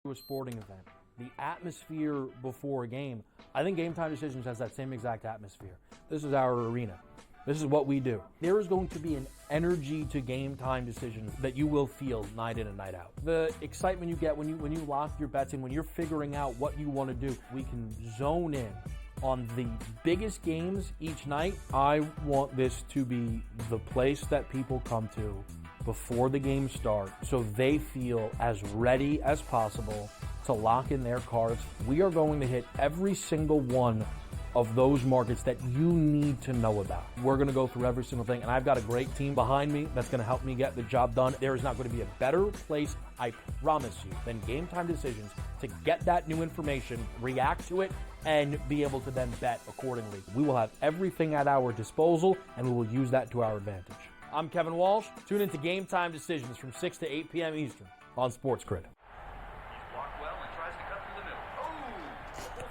to a sporting event, the atmosphere before a game, I think Game Time Decisions has that same exact atmosphere. This is our arena. This is what we do. There is going to be an energy to Game Time Decisions that you will feel night in and night out. The excitement you get when you lock your bets in, when you're figuring out what you want to do, we can zone in on the biggest games each night. I want this to be the place that people come to before the games start so they feel as ready as possible to lock in their cards. We are going to hit every single one of those markets that you need to know about. We're going to go through every single thing, and I've got a great team behind me that's going to help me get the job done. There is not going to be a better place, I promise you, than Game Time Decisions to get that new information, react to it, and be able to then bet accordingly. We will have everything at our disposal, and we will use that to our advantage. I'm Kevin Walsh. Tune into Game Time Decisions from 6 to 8 p.m. Eastern on SportsGrid.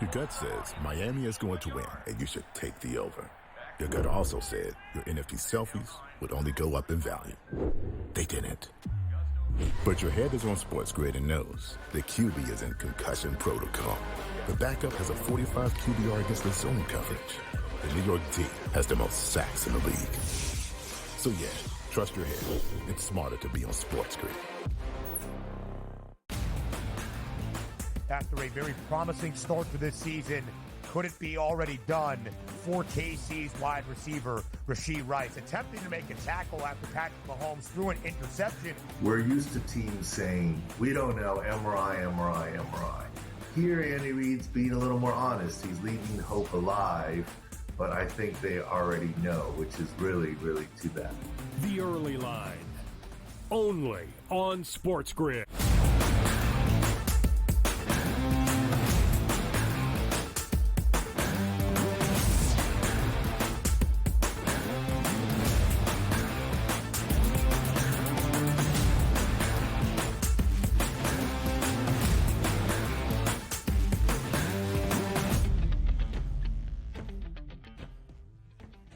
Your gut says Miami is going to win, and you should take the over. Your gut also said your NFT selfies would only go up in value. They didn't. But your head is on SportsGrid and knows the QB is in concussion protocol. The backup has a 45 QBR against the zone coverage. The New York D has the most sacks in the league. So yeah, trust your head. It's smarter to be on SportsGrid. After a very promising start to this season, could it be already done for KC's wide receiver, Rashee Rice, attempting to make a tackle after Patrick Mahomes threw an interception? We're used to teams saying, we don't know, MRI. Here, Andy Reid's being a little more honest. He's leaving hope alive, but I think they already know, which is really, really too bad. The Early Line, only on SportsGrid.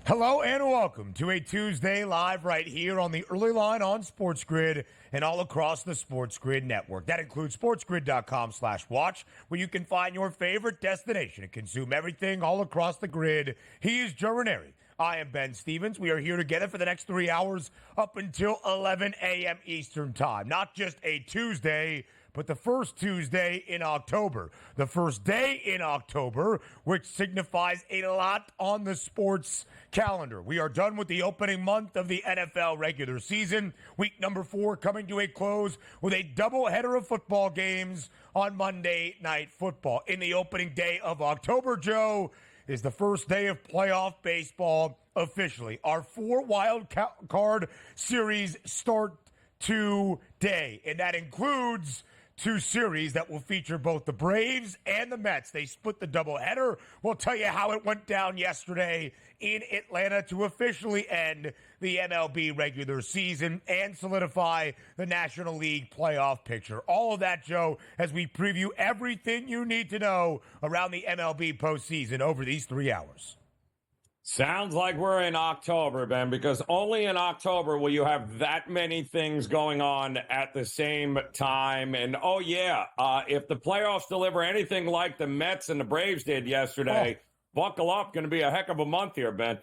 Hello and welcome to a Tuesday live right here on the Early Line on SportsGrid and all across the SportsGrid network. That includes sportsgrid.com/watch, where you can find your favorite destination and consume everything all across the grid. He is Joe Ranieri. I am Ben Stevens. We are here together for the next 3 hours up until 11 a.m. Eastern Time. Not just a Tuesday, but the first Tuesday in October. The first day in October, which signifies a lot on the sports calendar. We are done with the opening month of the NFL regular season. Week number 4 coming to a close with a doubleheader of football games on Monday Night Football. In the opening day of October, Joe, is the first day of playoff baseball officially. Our 4 wild card series start today, and that includes 2 series that will feature both the Braves and the Mets. They split the doubleheader. We'll tell you how it went down yesterday in Atlanta to officially end the MLB regular season and solidify the National League playoff picture. All of that, Joe, as we preview everything you need to know around the MLB postseason over these 3 hours. Sounds like we're in October, Ben, because only in October will you have that many things going on at the same time. And, if the playoffs deliver anything like the Mets and the Braves did yesterday, buckle up. Going to be a heck of a month here, Ben.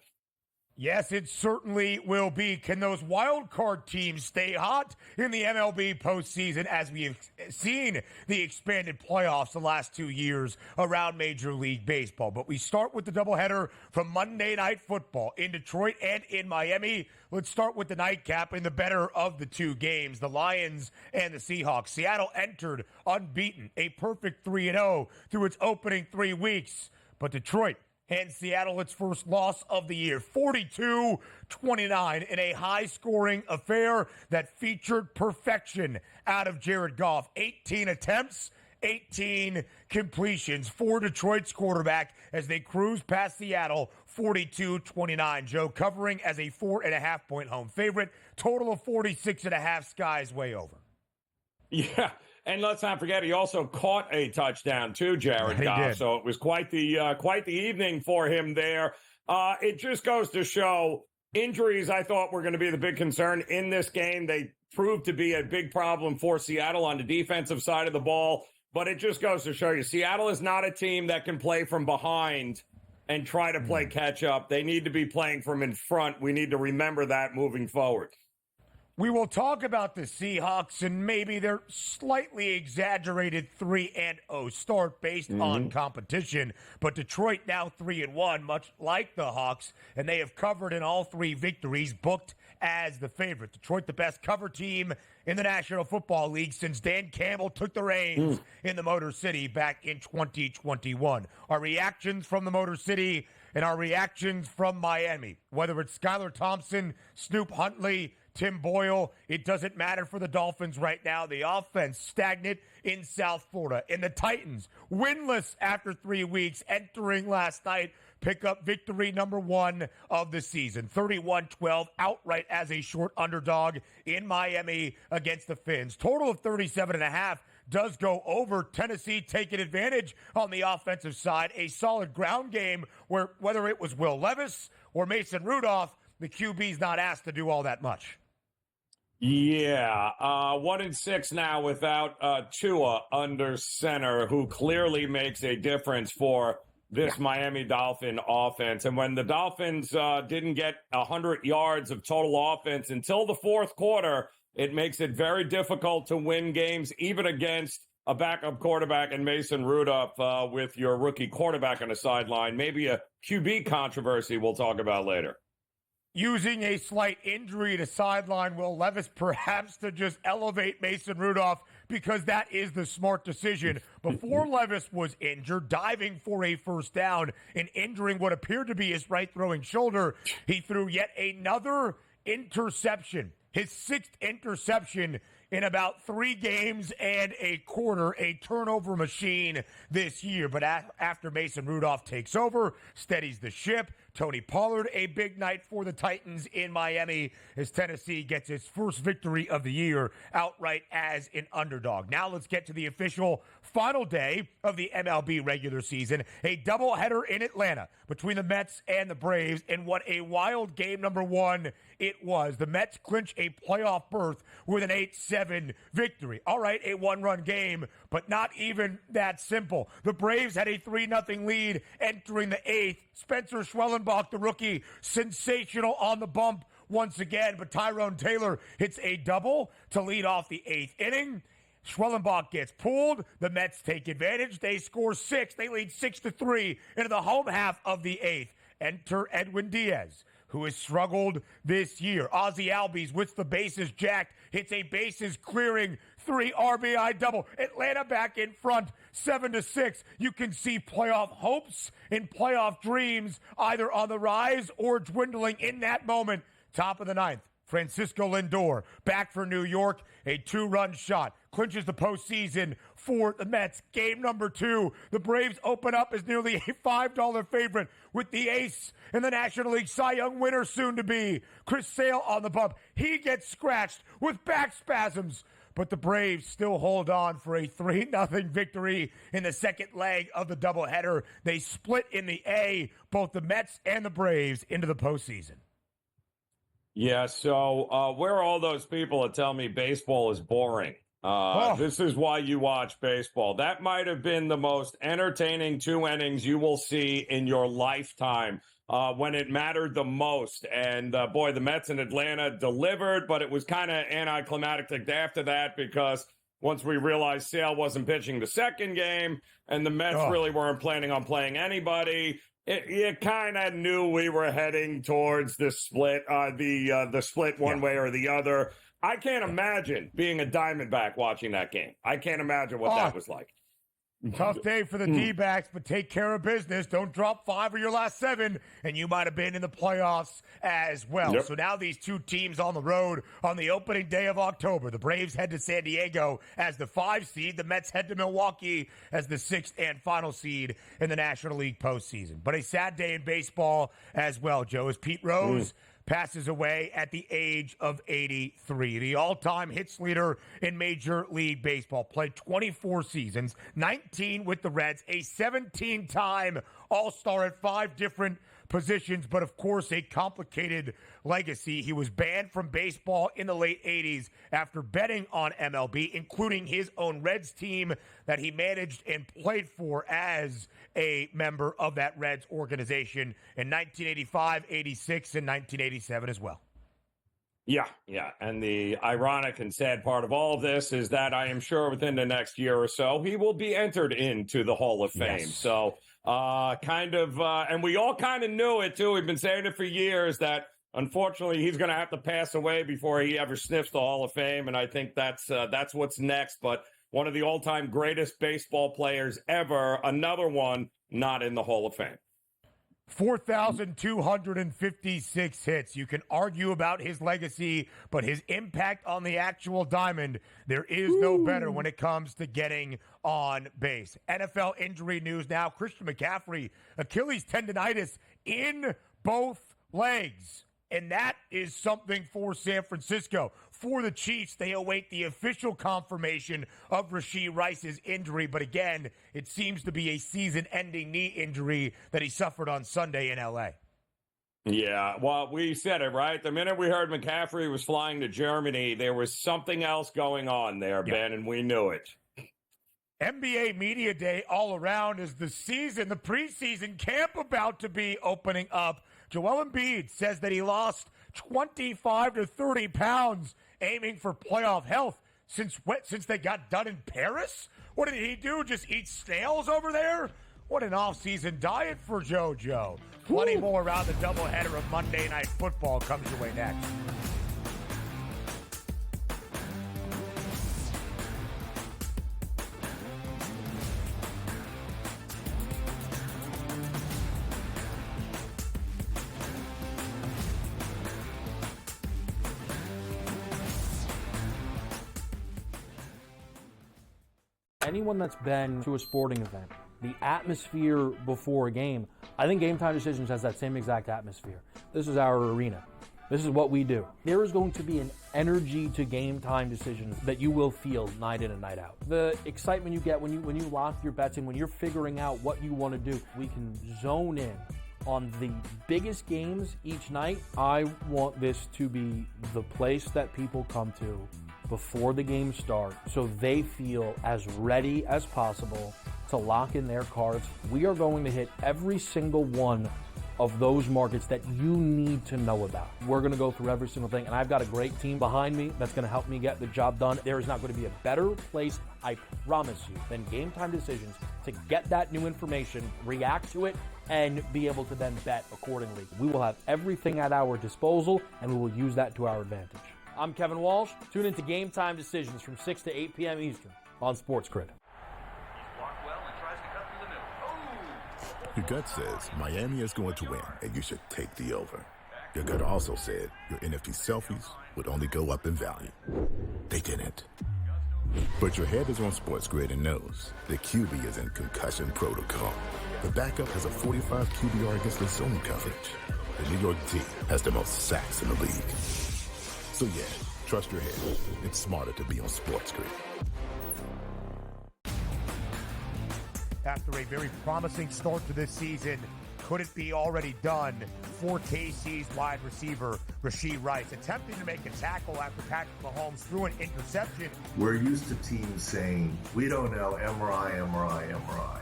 Yes, it certainly will be. Can those wild card teams stay hot in the MLB postseason as we have seen the expanded playoffs the last 2 years around Major League Baseball? But we start with the doubleheader from Monday Night Football in Detroit and in Miami. Let's start with the nightcap in the better of the 2 games, the Lions and the Seahawks. Seattle entered unbeaten, a perfect 3-0 through its opening 3 weeks. But Detroit and Seattle, its first loss of the year, 42-29 in a high-scoring affair that featured perfection out of Jared Goff. 18 attempts, 18 completions for Detroit's quarterback as they cruise past Seattle, 42-29. Joe, covering as a 4.5-point home favorite. Total of 46.5. Sky's way over. Yeah. And let's not forget, he also caught a touchdown too, Jared Goff. So it was quite the evening for him there. It just goes to show injuries, I thought, were going to be the big concern in this game. They proved to be a big problem for Seattle on the defensive side of the ball. But it just goes to show you, Seattle is not a team that can play from behind and try to play catch up. They need to be playing from in front. We need to remember that moving forward. We will talk about the Seahawks and maybe their slightly exaggerated 3-0 start based on competition. But Detroit now 3-1, much like the Hawks, and they have covered in all 3 victories, booked as the favorite. Detroit, the best cover team in the National Football League since Dan Campbell took the reins in the Motor City back in 2021. Our reactions from the Motor City and our reactions from Miami, whether it's Skylar Thompson, Snoop Huntley, Tim Boyle, it doesn't matter for the Dolphins right now. The offense stagnant in South Florida. And the Titans, winless after 3 weeks, entering last night, pick up victory number 1 of the season. 31-12, outright as a short underdog in Miami against the Fins. Total of 37.5 does go over. Tennessee taking advantage on the offensive side. A solid ground game where whether it was Will Levis or Mason Rudolph, the QB's not asked to do all that much. Yeah, 1-6 now without Tua under center, who clearly makes a difference for this Miami Dolphin offense. And when the Dolphins didn't get 100 yards of total offense until the fourth quarter, it makes it very difficult to win games, even against a backup quarterback and Mason Rudolph with your rookie quarterback on the sideline. Maybe a QB controversy we'll talk about later. Using a slight injury to sideline Will Levis, perhaps to just elevate Mason Rudolph, because that is the smart decision. Before Levis was injured, diving for a first down and injuring what appeared to be his right throwing shoulder, he threw yet another interception. His 6th interception in about 3 games and a quarter, a turnover machine this year. But after Mason Rudolph takes over, steadies the ship, Tony Pollard, a big night for the Titans in Miami as Tennessee gets its first victory of the year outright as an underdog. Now let's get to the official final day of the MLB regular season. A doubleheader in Atlanta between the Mets and the Braves, and what a wild game number 1 it was. The Mets clinch a playoff berth with an 8-7 victory. All right, a 1-run game, but not even that simple. The Braves had a 3-0 lead entering the 8th. Spencer Schwellenbach, the rookie, sensational on the bump once again, but Tyrone Taylor hits a double to lead off the 8th inning. Schwellenbach gets pulled. The Mets take advantage. They score 6. They lead 6-3 into the home half of the 8th. Enter Edwin Diaz, who has struggled this year. Ozzie Albies with the bases jacked, hits a bases clearing 3 RBI double. Atlanta back in front, 7-6. You can see playoff hopes and playoff dreams either on the rise or dwindling in that moment. Top of the 9th. Francisco Lindor back for New York, a 2-run shot, clinches the postseason for the Mets. Game number 2, the Braves open up as nearly a $5 favorite with the ace and the National League Cy Young winner soon to be, Chris Sale on the bump. He gets scratched with back spasms, but the Braves still hold on for a 3-0 victory in the second leg of the doubleheader. They split in the A, both the Mets and the Braves, into the postseason. Yeah, so where are all those people that tell me baseball is boring? This is why you watch baseball. That might have been the most entertaining 2 innings you will see in your lifetime when it mattered the most. And, boy, the Mets in Atlanta delivered, but it was kind of anticlimactic after that because once we realized Sale wasn't pitching the second game and the Mets really weren't planning on playing anybody, you kind of knew we were heading towards the split, the split one way or the other. I can't imagine being a Diamondback watching that game. I can't imagine what that was like. Tough day for the D-backs, but take care of business. Don't drop 5 of your last 7, and you might have been in the playoffs as well. Yep. So now these 2 teams on the road on the opening day of October. The Braves head to San Diego as the 5 seed. The Mets head to Milwaukee as the 6th and final seed in the National League postseason. But a sad day in baseball as well, Joe, as Pete Rose passes away at the age of 83. The all-time hits leader in Major League Baseball. Played 24 seasons, 19 with the Reds, a 17-time All-Star at 5 different positions, but of course a complicated legacy. He was banned from baseball in the late 80s after betting on MLB, including his own Reds team that he managed and played for as a member of that Reds organization in 1985, 86, and 1987 as well. Yeah. And the ironic and sad part of all of this is that I am sure within the next year or so, he will be entered into the Hall of Fame. Yes. So and we all kind of knew it too. We've been saying it for years that unfortunately he's going to have to pass away before he ever sniffs the Hall of Fame. And I think that's what's next. But one of the all-time greatest baseball players ever, another one not in the Hall of Fame. 4,256 hits. You can argue about his legacy, but his impact on the actual diamond, there is no better when it comes to getting on base. NFL injury news now. Christian McCaffrey, Achilles tendonitis in both legs. And that is something for San Francisco. For the Chiefs, they await the official confirmation of Rashee Rice's injury. But again, it seems to be a season-ending knee injury that he suffered on Sunday in L.A. Yeah, well, we said it, right? The minute we heard McCaffrey was flying to Germany, there was something else going on there, Ben, and we knew it. NBA Media Day all around is the preseason camp about to be opening up. Joel Embiid says that he lost 25 to 30 pounds aiming for playoff health since they got done in Paris. What did he do? Just eat snails over there? What an off-season diet for JoJo. Plenty more around the doubleheader of Monday Night Football comes your way next. Anyone that's been to a sporting event, the atmosphere before a game, I think Game Time Decisions has that same exact atmosphere. This is our arena. This is what we do. There is going to be an energy to Game Time Decisions that you will feel night in and night out. The excitement you get when you lock your bets in, when you're figuring out what you want to do, we can zone in on the biggest games each night. I want this to be the place that people come to before the games start so they feel as ready as possible to lock in their cards. We are going to hit every single one of those markets that you need to know about. We're going to go through every single thing, and I've got a great team behind me that's going to help me get the job done. There is not going to be a better place, I promise you, than Game Time Decisions to get that new information, react to it, and be able to then bet accordingly. We will have everything at our disposal, and we will use that to our advantage. I'm Kevin Walsh. Tune into Game Time Decisions from 6 to 8 p.m. Eastern on SportsGrid. Your gut says Miami is going to win, and you should take the over. Your gut also said your NFT selfies would only go up in value. They didn't. But your head is on SportsGrid and knows the QB is in concussion protocol. The backup has a 45 QBR against the zone coverage. The New York team has the most sacks in the league. So yeah, trust your head. It's smarter to be on SportsGrid. After a very promising start to this season, could it be already done for KC's wide receiver, Rashee Rice, attempting to make a tackle after Patrick Mahomes threw an interception? We're used to teams saying, we don't know, MRI.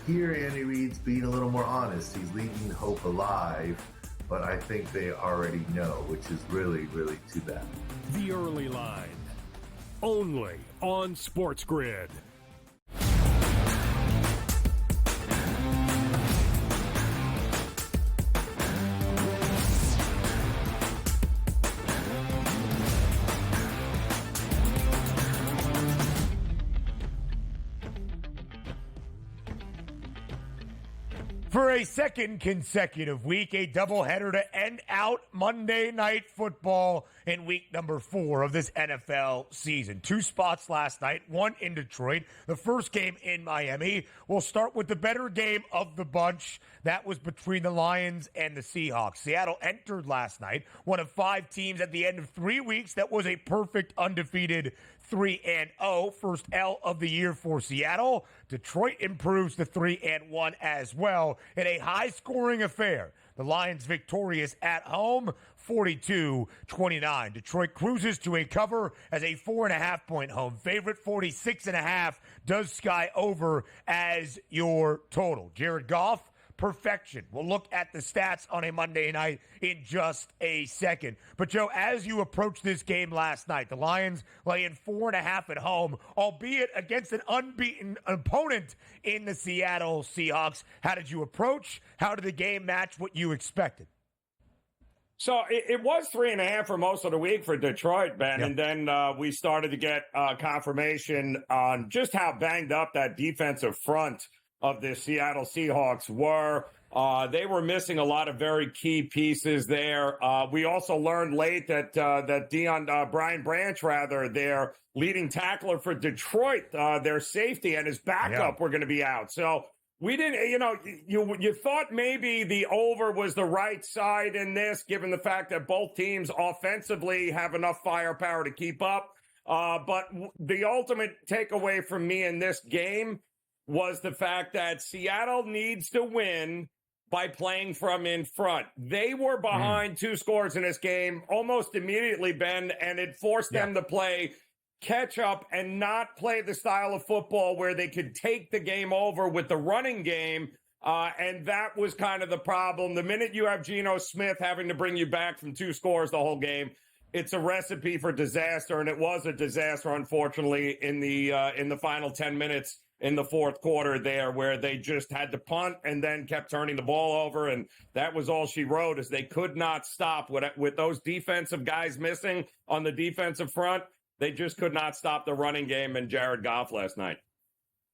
Here, Andy Reid's being a little more honest. He's leaving hope alive, but I think they already know, which is really, really too bad. The Early Line, only on SportsGrid. For a second consecutive week, a doubleheader to end out Monday Night Football in week number 4 of this NFL season. 2 spots last night, 1 in Detroit, the first game in Miami. We'll start with the better game of the bunch. That was between the Lions and the Seahawks. Seattle entered last night, one of 5 teams at the end of 3 weeks that was a perfect undefeated 3-0, first L of the year for Seattle. Detroit improves to 3-1 as well in a high-scoring affair. The Lions victorious at home, 42-29. Detroit cruises to a cover as a 4.5-point home favorite. 46.5 does sky over as your total. Jared Goff, perfection. We'll look at the stats on a Monday night in just a second. But, Joe, as you approach this game last night, the Lions laying 4.5 at home, albeit against an unbeaten opponent in the Seattle Seahawks. How did you approach? How did the game match what you expected? So it was 3.5 for most of the week for Detroit, Ben. Yep. And then we started to get confirmation on just how banged up that defensive front of the Seattle Seahawks were. They were missing a lot of very key pieces there. We also learned late that Brian Branch, their leading tackler for Detroit, their safety and his backup were going to be out. So we didn't, you thought maybe the over was the right side in this, given the fact that both teams offensively have enough firepower to keep up. But the ultimate takeaway from me in this game was the fact that Seattle needs to win by playing from in front. They were behind 2 scores in this game almost immediately, Ben, and it forced them to play catch up and not play the style of football where they could take the game over with the running game. And that was kind of the problem. The minute you have Geno Smith having to bring you back from 2 scores the whole game, it's a recipe for disaster, and it was a disaster, unfortunately, in the final 10 minutes in the fourth quarter there, where they just had to punt and then kept turning the ball over, and that was all she wrote, is they could not stop with those defensive guys missing on the defensive front. They just could not stop the running game and Jared Goff last night.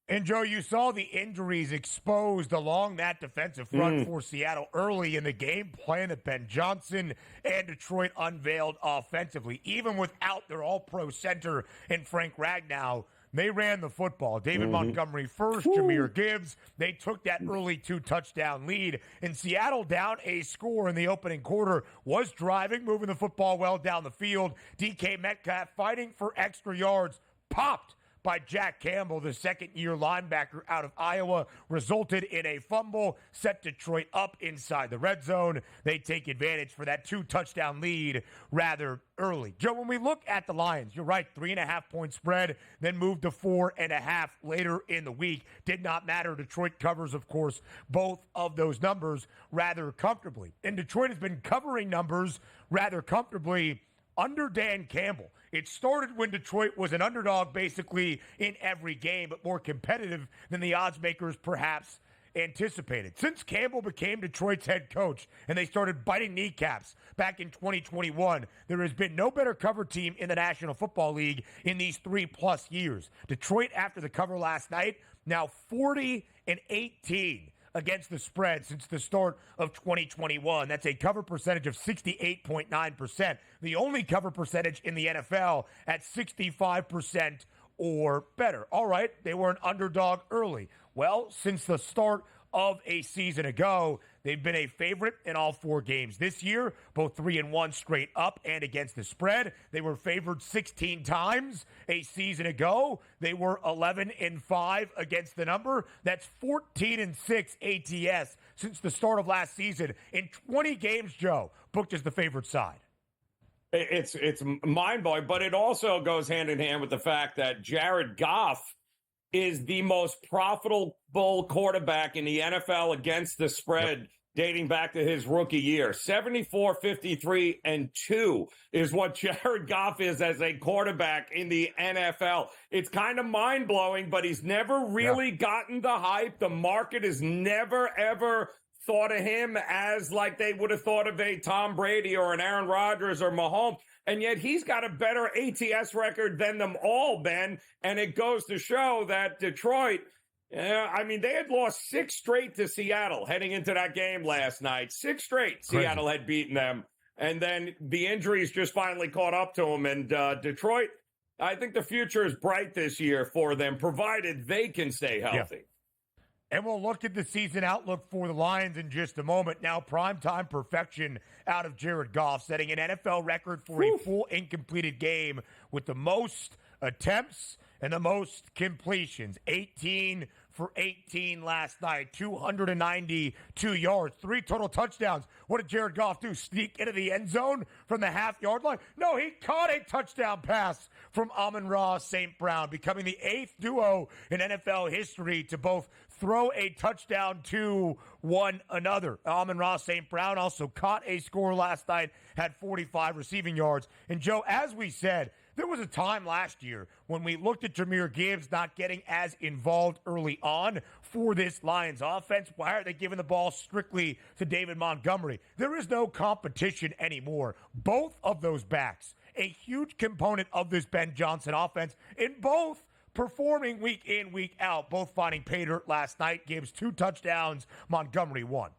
And, Joe, you saw the injuries exposed along that defensive front for Seattle early in the game plan that Ben Johnson and Detroit unveiled offensively. Even without their all-pro center in Frank Ragnow, they ran the football. David Montgomery first, Jahmyr Gibbs. They took that early 2-touchdown lead. And Seattle, down a score in the opening quarter, was driving, moving the football well down the field. DK Metcalf fighting for extra yards, popped by Jack Campbell, the second-year linebacker out of Iowa, resulted in a fumble, set Detroit up inside the red zone. They take advantage for that 2-touchdown lead rather early. Joe, when we look at the Lions, you're right, 3.5-point spread, then moved to 4.5 later in the week. Did not matter. Detroit covers, of course, both of those numbers rather comfortably. And Detroit has been covering numbers rather comfortably under Dan Campbell. It started when Detroit was an underdog basically in every game, but more competitive than the odds makers perhaps anticipated. Since Campbell became Detroit's head coach and they started biting kneecaps back in 2021, there has been no better cover team in the National Football League in these 3+ years. Detroit, after the cover last night, now 40-18 against the spread since the start of 2021. That's a cover percentage of 68.9%. The only cover percentage in the NFL at 65% or better. All right, they were an underdog early. Well, since the start of a season ago, they've been a favorite in all 4 games this year, both 3-1 straight up and against the spread. They were favored 16 times a season ago. They were 11-5 against the number. That's 14-6 ATS since the start of last season. In 20 games, Joe, booked as the favored side. It's mind-blowing, but it also goes hand in hand with the fact that Jared Goff is the most profitable quarterback in the NFL against the spread dating back to his rookie year. 74, 53, and 2 is what Jared Goff is as a quarterback in the NFL. It's kind of mind-blowing, but he's never really gotten the hype. The market has never, ever thought of him as like they would have thought of a Tom Brady or an Aaron Rodgers or Mahomes. And yet he's got a better ATS record than them all, Ben. And it goes to show that Detroit, they had lost 6 straight to Seattle heading into that game last night. 6 straight Seattle had beaten them. And then the injuries just finally caught up to them. And Detroit, I think the future is bright this year for them, provided they can stay healthy. Yeah. And we'll look at the season outlook for the Lions in just a moment. Now, primetime perfection out of Jared Goff, setting an NFL record for a full incompleted game with the most attempts and the most completions, 18 for 18 last night, 292 yards, 3 total touchdowns. What did Jared Goff do? Sneak into the end zone from the half-yard line? No, he caught a touchdown pass from Amon-Ra St. Brown, becoming the 8th duo in NFL history to both throw a touchdown to one another. Amon-Ra St. Brown also caught a score last night, had 45 receiving yards. And Joe, as we said, there was a time last year when we looked at Jahmyr Gibbs not getting as involved early on for this Lions offense. Why are they giving the ball strictly to David Montgomery? There is no competition anymore. Both of those backs, a huge component of this Ben Johnson offense, in both performing week in, week out, both finding pay dirt last night. Gibbs 2 touchdowns, Montgomery 1.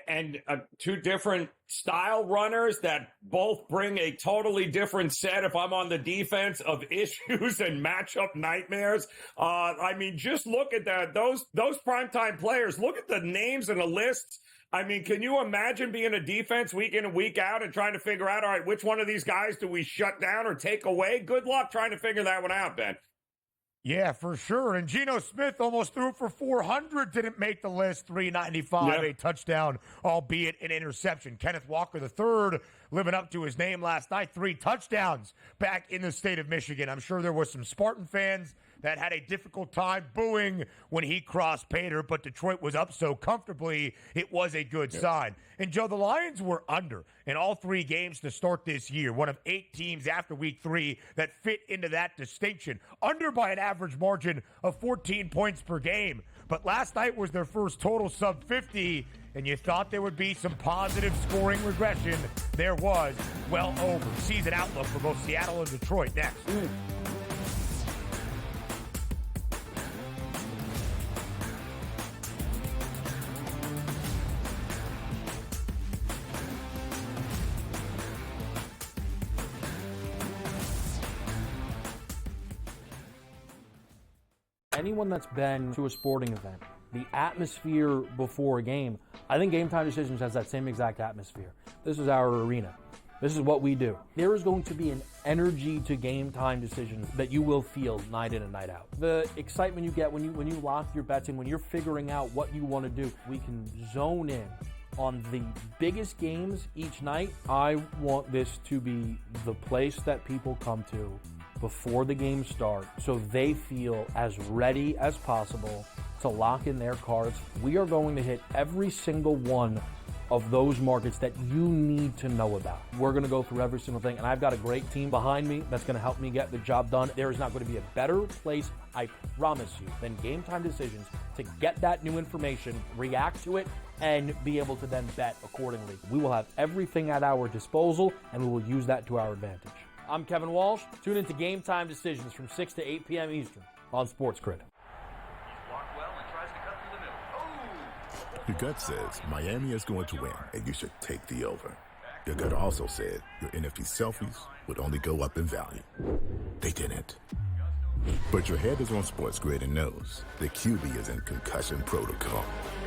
And 2 different style runners that both bring a totally different set, if I'm on the defense, of issues and matchup nightmares. I mean, just look at that. Those primetime players, look at the names and the lists. I mean, can you imagine being a defense week in and week out and trying to figure out, all right, which one of these guys do we shut down or take away? Good luck trying to figure that one out, Ben. Yeah, for sure. And Geno Smith almost threw for 400, didn't make the list, 395, a touchdown, albeit an interception. Kenneth Walker III living up to his name last night, 3 touchdowns back in the state of Michigan. I'm sure there was some Spartan fans that had a difficult time booing when he crossed pay dirt, but Detroit was up so comfortably, it was a good sign. And, Joe, the Lions were under in all 3 games to start this year, one of 8 teams after week 3 that fit into that distinction, under by an average margin of 14 points per game. But last night was their first total sub 50, and you thought there would be some positive scoring regression. There was. Well over. Season outlook for both Seattle and Detroit next. Anyone that's been to a sporting event, the atmosphere before a game, I think Game Time Decisions has that same exact atmosphere. This is our arena. This is what we do. There is going to be an energy to Game Time Decisions that you will feel night in and night out. The excitement you get when you lock your bets in, when you're figuring out what you want to do, we can zone in on the biggest games each night. I want this to be the place that people come to before the games start so they feel as ready as possible to lock in their cards. We are going to hit every single one of those markets that you need to know about. We're going to go through every single thing, and I've got a great team behind me that's going to help me get the job done. There is not going to be a better place, I promise you, than Game Time Decisions to get that new information, react to it, and be able to then bet accordingly. We will have everything at our disposal, and we will use that to our advantage. I'm Kevin Walsh. Tune into Game Time Decisions from 6 to 8 p.m. Eastern on SportsGrid. Your gut says Miami is going to win, and you should take the over. Your gut also said your NFT selfies would only go up in value. They didn't. But your head is on SportsGrid and knows the QB is in concussion protocol.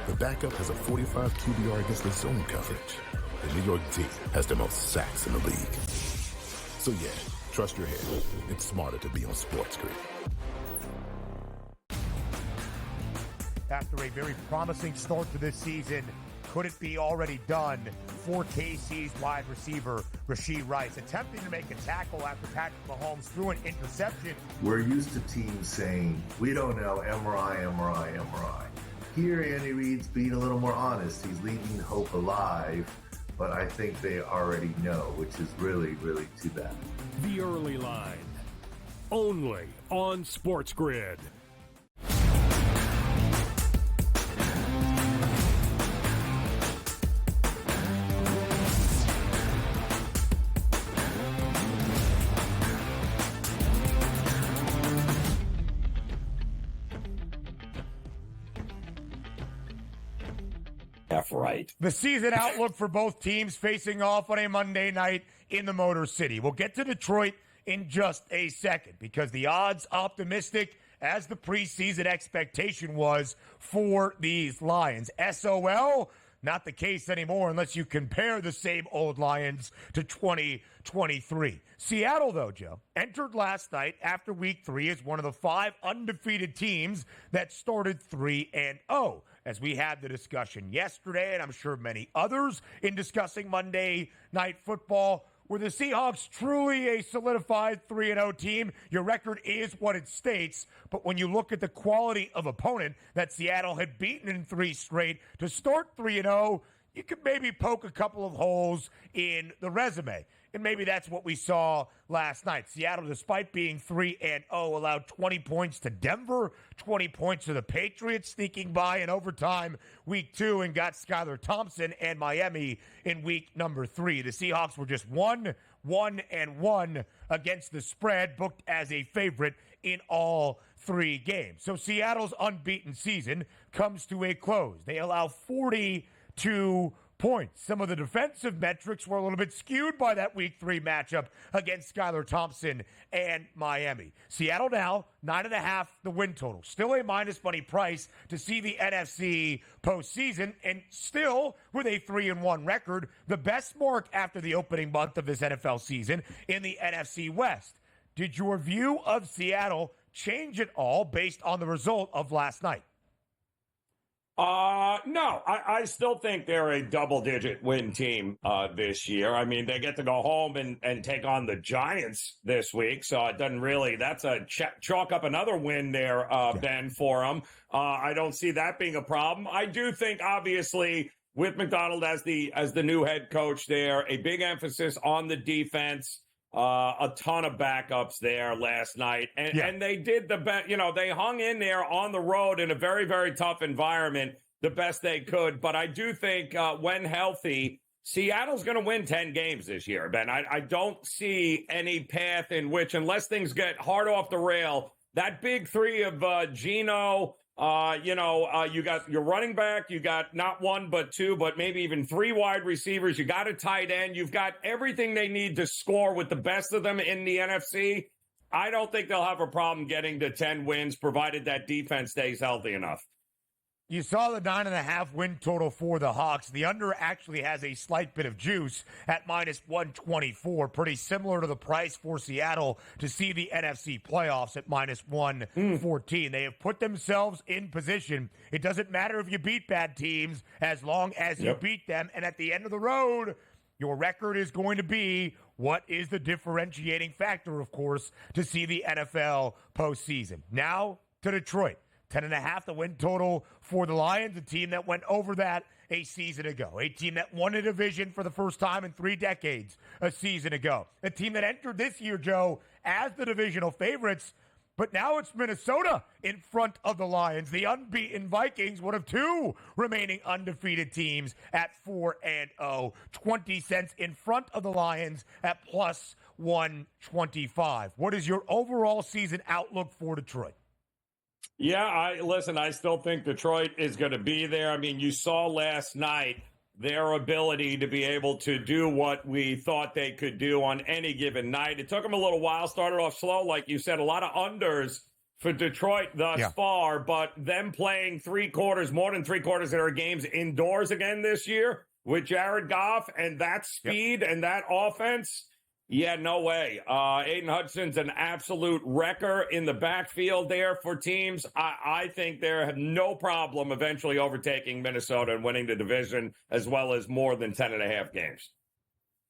The backup has a 45 QBR against the zone coverage. The New York D has the most sacks in the league. So yeah, trust your head. It's smarter to be on SportsGrid. After a very promising start to this season, could it be already done for KC's wide receiver, Rashee Rice, attempting to make a tackle after Patrick Mahomes threw an interception? We're used to teams saying, we don't know, MRI. Here, Andy Reid's being a little more honest. He's leaving hope alive, but I think they already know, which is really, really too bad. The Early Line, only on SportsGrid. Right. The season outlook for both teams facing off on a Monday night in the Motor City. We'll get to Detroit in just a second because the odds optimistic as the preseason expectation was for these Lions. SOL, not the case anymore unless you compare the same old Lions to 2023. Seattle, though, Joe, entered last night after week 3 as one of the 5 undefeated teams that started 3-0. As we had the discussion yesterday, and I'm sure many others in discussing Monday Night Football, were the Seahawks truly a solidified 3-0 team? Your record is what it states, but when you look at the quality of opponent that Seattle had beaten in 3 straight to start 3-0, you could maybe poke a couple of holes in the resume. And maybe that's what we saw last night. Seattle, despite being 3-0, allowed 20 points to Denver, 20 points to the Patriots, sneaking by in overtime week 2 and got Skylar Thompson and Miami in week number 3. The Seahawks were just 1-1 against the spread, booked as a favorite in all 3 games. So Seattle's unbeaten season comes to a close. They allow 42 points. Some of the defensive metrics were a little bit skewed by that week 3 matchup against Skylar Thompson and Miami. Seattle now, 9.5 the win total. Still a minus money price to see the NFC postseason, and still with a 3-1 record, the best mark after the opening month of this NFL season in the NFC West. Did your view of Seattle change at all based on the result of last night? No, I still think they're a double-digit win team this year. I mean, they get to go home and take on the Giants this week, so it doesn't really – that's a chalk up another win there, Ben, for them. I don't see that being a problem. I do think, obviously, with McDonald as the new head coach there, a big emphasis on the defense. A ton of backups there last night. And they did the best, they hung in there on the road in a very, very tough environment the best they could. But I do think when healthy, Seattle's going to win 10 games this year, Ben. I don't see any path in which, unless things get hard off the rail, that big 3 of Geno, you got your running back, you got not 1 but 2, but maybe even 3 wide receivers. You got a tight end. You've got everything they need to score with the best of them in the NFC. I don't think they'll have a problem getting to 10 wins, provided that defense stays healthy enough. You saw the 9.5 win total for the Hawks. The under actually has a slight bit of juice at minus 124. Pretty similar to the price for Seattle to see the NFC playoffs at minus 114. They have put themselves in position. It doesn't matter if you beat bad teams as long as you beat them. And at the end of the road, your record is going to be what is the differentiating factor, of course, to see the NFL postseason. Now to Detroit. 10.5 the win total for the Lions, a team that went over that a season ago, a team that won a division for the first time in 3 decades a season ago, a team that entered this year, Joe, as the divisional favorites, but now it's Minnesota in front of the Lions. The unbeaten Vikings, one of 2 remaining undefeated teams at 4-0, 20 cents in front of the Lions at plus 125. What is your overall season outlook for Detroit? Yeah, I still think Detroit is going to be there. I mean, you saw last night their ability to be able to do what we thought they could do on any given night. It took them a little while, started off slow, like you said, a lot of unders for Detroit thus far, but them playing more than three quarters of their games indoors again this year with Jared Goff and that speed and that offense. Yeah, no way. Aiden Hudson's an absolute wrecker in the backfield there for teams. I think they have no problem eventually overtaking Minnesota and winning the division, as well as more than 10.5 games.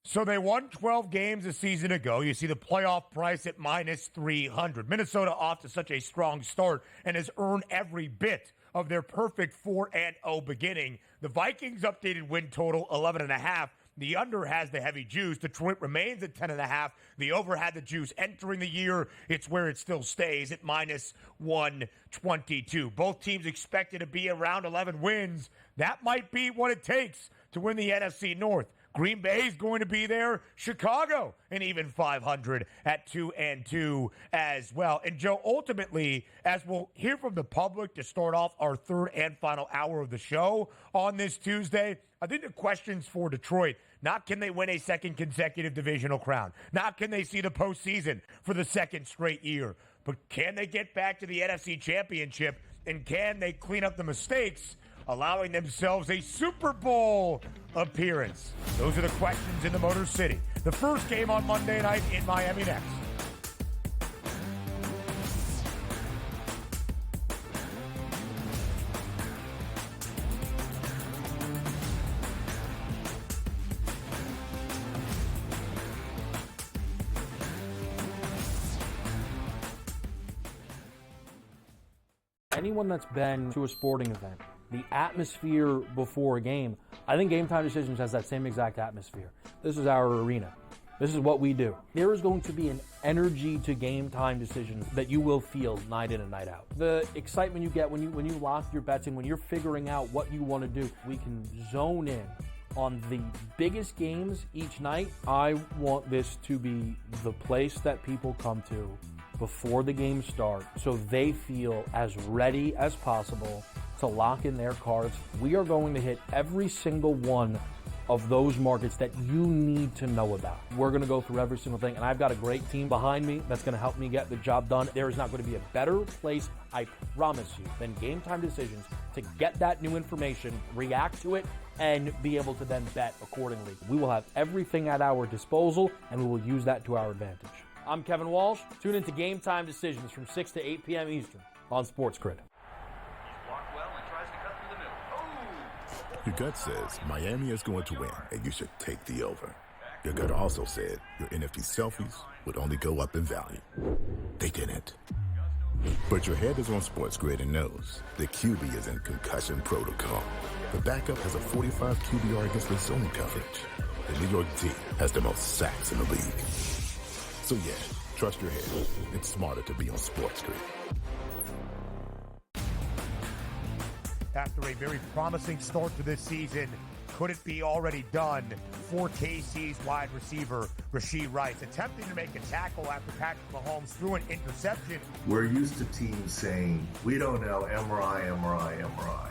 So they won 12 games a season ago. You see the playoff price at minus 300. Minnesota off to such a strong start and has earned every bit of their perfect 4-0 beginning. The Vikings updated win total 11.5. The under has the heavy juice. Detroit remains at 10.5. The over had the juice entering the year. It's where it still stays at minus 122. Both teams expected to be around 11 wins. That might be what it takes to win the NFC North. Green Bay is going to be there. Chicago, and even 500 at 2-2 as well. And Joe, ultimately, as we'll hear from the public to start off our 3rd and final hour of the show on this Tuesday, I think the questions for Detroit, not can they win a 2nd consecutive divisional crown, not can they see the postseason for the 2nd straight year, but can they get back to the NFC Championship, and can they clean up the mistakes allowing themselves a Super Bowl appearance? Those are the questions in the Motor City. The first game on Monday night in Miami next. Anyone that's been to a sporting event, the atmosphere before a game, I think Game Time Decisions has that same exact atmosphere. This is our arena. This is what we do. There is going to be an energy to Game Time Decisions that you will feel night in and night out. The excitement you get when you lock your bets in, when you're figuring out what you want to do, we can zone in on the biggest games each night. I want this to be the place that people come to before the games start so they feel as ready as possible to lock in their cards. We are going to hit every single one of those markets that you need to know about. We're going to go through every single thing, and I've got a great team behind me that's going to help me get the job done. There is not going to be a better place, I promise you, than Game Time Decisions to get that new information, react to it, and be able to then bet accordingly. We will have everything at our disposal, and we will use that to our advantage. I'm Kevin Walsh. Tune into Game Time Decisions from 6 to 8 p.m. Eastern on SportsGrid. Your gut says Miami is going to win, and you should take the over. Your gut also said your NFT selfies would only go up in value. They didn't. But your head is on SportsGrid and knows the QB is in concussion protocol. The backup has a 45 QBR against the zone coverage. The New York D has the most sacks in the league. So yeah, trust your head. It's smarter to be on SportsGrid. After a very promising start to this season, could it be already done for KC's wide receiver, Rashee Rice, attempting to make a tackle after Patrick Mahomes threw an interception? We're used to teams saying, we don't know, MRI.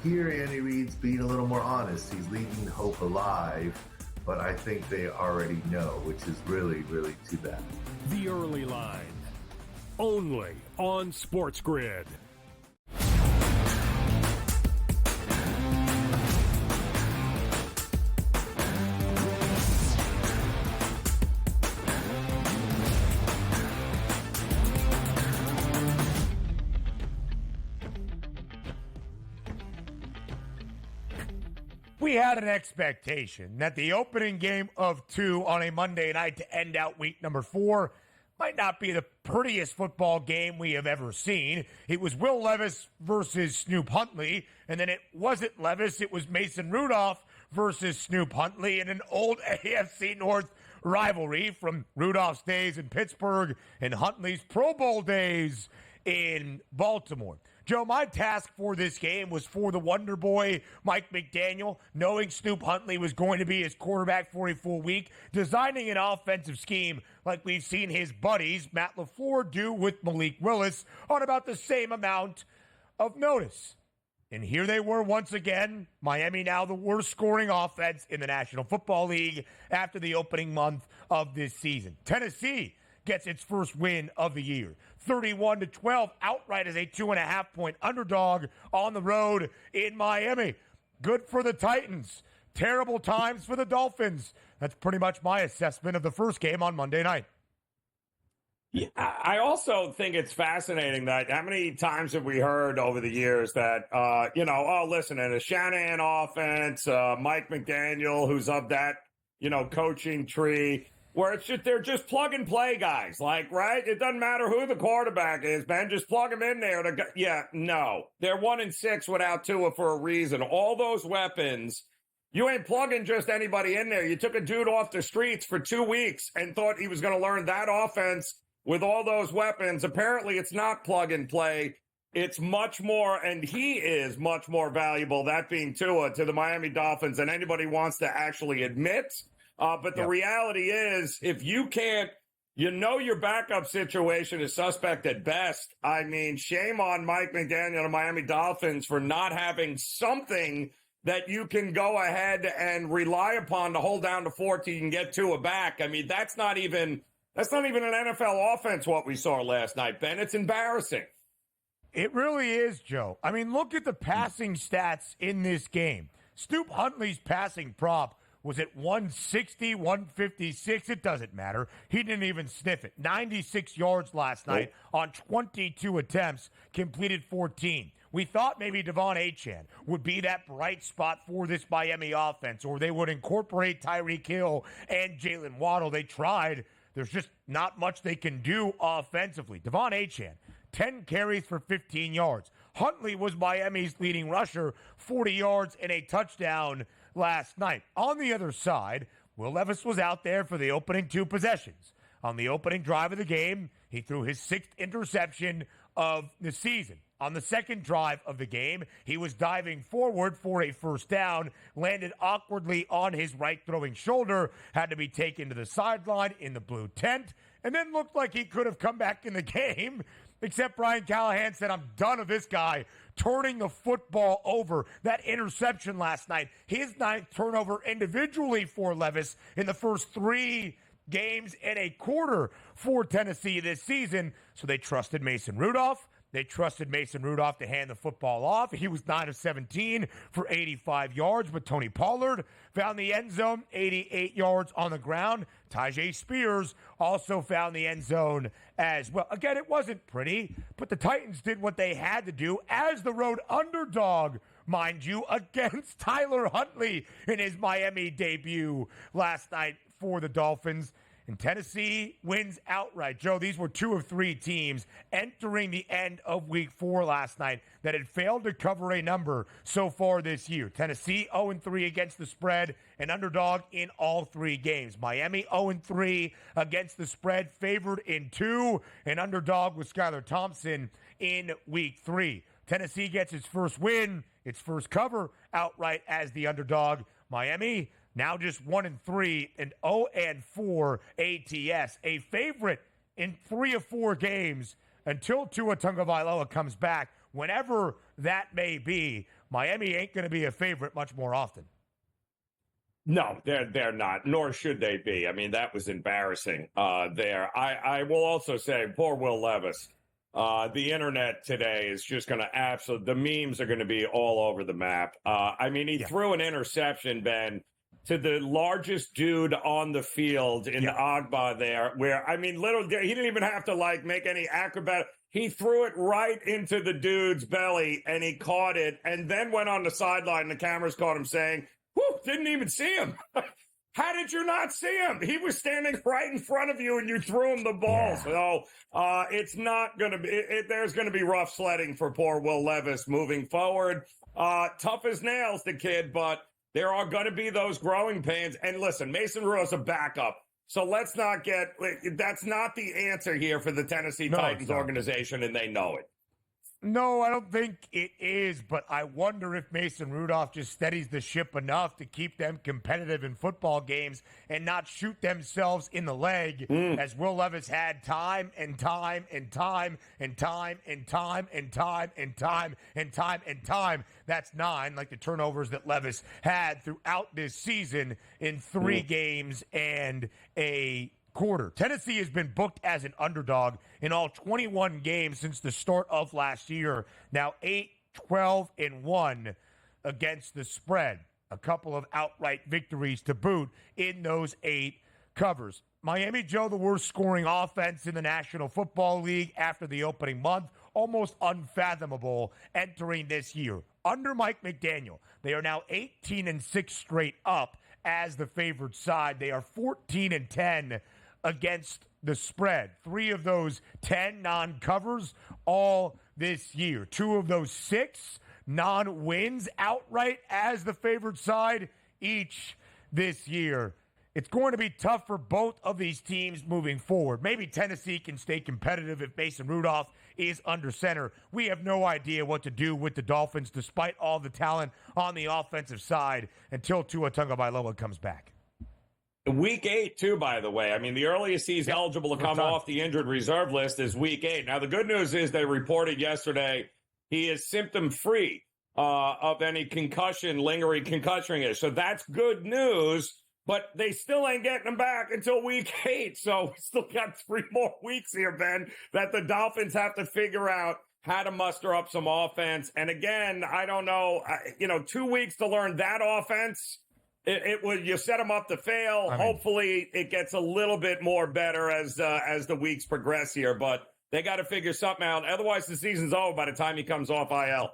Here, Andy Reid's being a little more honest. He's leaving hope alive, but I think they already know, which is really, really too bad. The Early Line, only on SportsGrid. We had an expectation that the opening game of 2 on a Monday night to end out week number 4 might not be the prettiest football game we have ever seen. It was Will Levis versus Snoop Huntley, and then it wasn't Levis, it was Mason Rudolph versus Snoop Huntley in an old AFC North rivalry from Rudolph's days in Pittsburgh and Huntley's Pro Bowl days in Baltimore. Joe, my task for this game was for the Wonder Boy, Mike McDaniel, knowing Snoop Huntley was going to be his quarterback for a full week, designing an offensive scheme like we've seen his buddies, Matt LaFleur, do with Malik Willis on about the same amount of notice. And here they were once again, Miami now the worst scoring offense in the National Football League after the opening month of this season. Tennessee gets its first win of the year. 31-12 outright as a 2.5-point underdog on the road in Miami. Good for the Titans. Terrible times for the Dolphins. That's pretty much my assessment of the first game on Monday night. Yeah, I also think it's fascinating that how many times have we heard over the years that, listen, in a Shanahan offense, Mike McDaniel, who's of that, coaching tree, where it's just they're just plug and play guys, like, right? It doesn't matter who the quarterback is, man. Just plug them in there. No. They're 1-6 without Tua for a reason. All those weapons, you ain't plugging just anybody in there. You took a dude off the streets for 2 weeks and thought he was going to learn that offense with all those weapons. Apparently, it's not plug and play. It's much more, and he is much more valuable, that being Tua, to the Miami Dolphins than anybody wants to actually admit. But the reality is, if you can't, your backup situation is suspect at best. I mean, shame on Mike McDaniel and the Miami Dolphins for not having something that you can go ahead and rely upon to hold down to 14 and get Tua back. I mean, that's not even an NFL offense, what we saw last night, Ben. It's embarrassing. It really is, Joe. I mean, look at the passing stats in this game. Stoop Huntley's passing prop was at 160, 156. It doesn't matter. He didn't even sniff it. 96 yards last night on 22 attempts, completed 14. We thought maybe Devon Achane would be that bright spot for this Miami offense, or they would incorporate Tyreek Hill and Jalen Waddle. They tried. There's just not much they can do offensively. Devon Achane, 10 carries for 15 yards. Huntley was Miami's leading rusher, 40 yards and a touchdown last night. On the other side, Will Levis was out there for the opening 2 possessions. On the opening drive of the game, he threw his 6th interception of the season. On the second drive of the game, he was diving forward for a first down, landed awkwardly on his right throwing shoulder, had to be taken to the sideline in the blue tent, and then looked like he could have come back in the game, except Brian Callahan said, I'm done with this guy turning the football over. That interception last night, his 9th turnover individually for Levis in the first 3 games and a quarter for Tennessee this season. So they trusted Mason Rudolph. They trusted Mason Rudolph to hand the football off. He was 9 of 17 for 85 yards, but Tony Pollard found the end zone, 88 yards on the ground. Tyjae Spears also found the end zone as well. Again, it wasn't pretty, but the Titans did what they had to do as the road underdog, mind you, against Tyler Huntley in his Miami debut last night for the Dolphins. And Tennessee wins outright. Joe, these were 2 of 3 teams entering the end of Week 4 last night that had failed to cover a number so far this year. Tennessee 0-3 against the spread, an underdog in all 3 games. Miami 0-3 against the spread, favored in 2, an underdog with Skylar Thompson in Week 3. Tennessee gets its first win, its first cover outright as the underdog. Miami now just 1-3 and 0-4 ATS, a favorite in 3 of 4 games until Tua Tagovailoa comes back. Whenever that may be, Miami ain't going to be a favorite much more often. No, they're not, nor should they be. I mean, that was embarrassing there. I will also say, poor Will Levis. The internet today is just going to the memes are going to be all over the map. I mean, he threw an interception, Ben, to the largest dude on the field in the Agba there, where, I mean, he didn't even have to, make any acrobat. He threw it right into the dude's belly, and he caught it, and then went on the sideline, and the cameras caught him saying, whew, didn't even see him. How did you not see him? He was standing right in front of you, and you threw him the ball. So it's not going to be there's going to be rough sledding for poor Will Levis moving forward. Tough as nails, the kid, but there are going to be those growing pains. And listen, Mason Rudolph's a backup. So let's not that's not the answer here for the Tennessee Titans organization, and they know it. No, I don't think it is, but I wonder if Mason Rudolph just steadies the ship enough to keep them competitive in football games and not shoot themselves in the leg, as Will Levis had time and time and time and time and time and time and time and time and time. That's 9, like the turnovers that Levis had throughout this season in 3 games and a quarter. Tennessee has been booked as an underdog in all 21 games since the start of last year. Now 8-12-1 against the spread. A couple of outright victories to boot in those 8 covers. Miami, Joe, the worst scoring offense in the National Football League after the opening month. Almost unfathomable entering this year. Under Mike McDaniel, they are now 18-6 straight up as the favored side. They are 14-10 against the spread. 3 of those 10 non-covers all this year. 2 of those 6 non-wins outright as the favored side each this year. It's going to be tough for both of these teams moving forward. Maybe Tennessee can stay competitive if Mason Rudolph is under center. We have no idea what to do with the Dolphins despite all the talent on the offensive side until Tua Tagovailoa comes back. Week 8, too, by the way. I mean, the earliest he's eligible to come off the injured reserve list is Week 8. Now, the good news is they reported yesterday he is symptom-free of any lingering concussion issue. So that's good news, but they still ain't getting him back until Week 8. So we still got 3 more weeks here, Ben, that the Dolphins have to figure out had to muster up some offense. And again, I don't know, 2 weeks to learn that offense. It was, you set them up to fail. Hopefully it gets a little bit more better as the weeks progress here, but they got to figure something out. Otherwise, the season's over by the time he comes off IL.